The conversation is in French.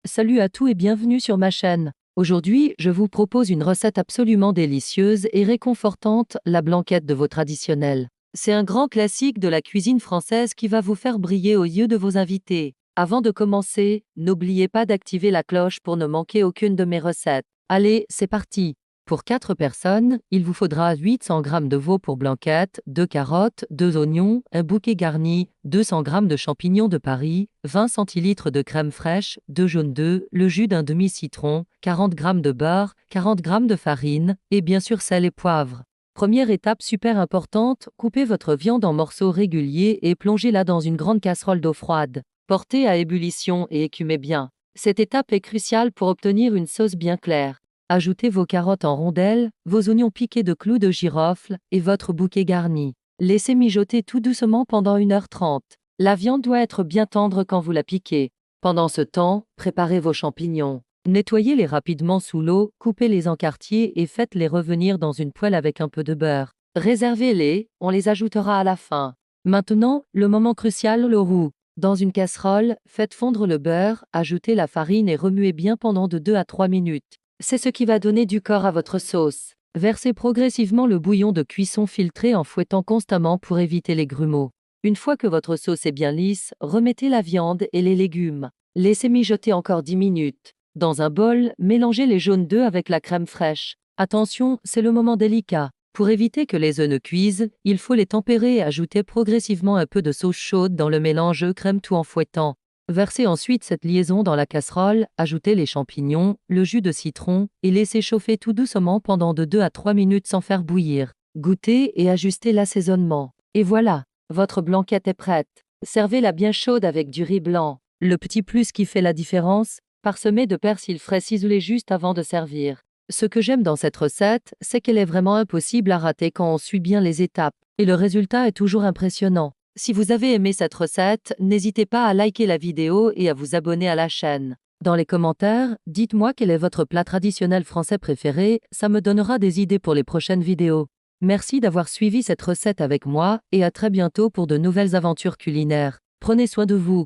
Salut à tous et bienvenue sur ma chaîne. Aujourd'hui, je vous propose une recette absolument délicieuse et réconfortante, la blanquette de veau traditionnelle. C'est un grand classique de la cuisine française qui va vous faire briller aux yeux de vos invités. Avant de commencer, n'oubliez pas d'activer la cloche pour ne manquer aucune de mes recettes. Allez, c'est parti! Pour 4 personnes, il vous faudra 800 g de veau pour blanquette, 2 carottes, 2 oignons, un bouquet garni, 200 g de champignons de Paris, 20 centilitres de crème fraîche, 2 jaunes d'œufs, le jus d'un demi-citron, 40 g de beurre, 40 g de farine, et bien sûr sel et poivre. Première étape super importante, coupez votre viande en morceaux réguliers et plongez-la dans une grande casserole d'eau froide. Portez à ébullition et écumez bien. Cette étape est cruciale pour obtenir une sauce bien claire. Ajoutez vos carottes en rondelles, vos oignons piqués de clous de girofle et votre bouquet garni. Laissez mijoter tout doucement pendant 1h30. La viande doit être bien tendre quand vous la piquez. Pendant ce temps, préparez vos champignons. Nettoyez-les rapidement sous l'eau, coupez-les en quartiers et faites-les revenir dans une poêle avec un peu de beurre. Réservez-les, on les ajoutera à la fin. Maintenant, le moment crucial, le roux. Dans une casserole, faites fondre le beurre, ajoutez la farine et remuez bien pendant de 2 à 3 minutes. C'est ce qui va donner du corps à votre sauce. Versez progressivement le bouillon de cuisson filtré en fouettant constamment pour éviter les grumeaux. Une fois que votre sauce est bien lisse, remettez la viande et les légumes. Laissez mijoter encore 10 minutes. Dans un bol, mélangez les jaunes d'œufs avec la crème fraîche. Attention, c'est le moment délicat. Pour éviter que les œufs ne cuisent, il faut les tempérer et ajouter progressivement un peu de sauce chaude dans le mélange œufs-crème tout en fouettant. Versez ensuite cette liaison dans la casserole, ajoutez les champignons, le jus de citron et laissez chauffer tout doucement pendant de 2 à 3 minutes sans faire bouillir. Goûtez et ajustez l'assaisonnement. Et voilà, votre blanquette est prête. Servez-la bien chaude avec du riz blanc. Le petit plus qui fait la différence, parsemé de persil frais ciselé juste avant de servir. Ce que j'aime dans cette recette, c'est qu'elle est vraiment impossible à rater quand on suit bien les étapes. Et le résultat est toujours impressionnant. Si vous avez aimé cette recette, n'hésitez pas à liker la vidéo et à vous abonner à la chaîne. Dans les commentaires, dites-moi quel est votre plat traditionnel français préféré, ça me donnera des idées pour les prochaines vidéos. Merci d'avoir suivi cette recette avec moi et à très bientôt pour de nouvelles aventures culinaires. Prenez soin de vous.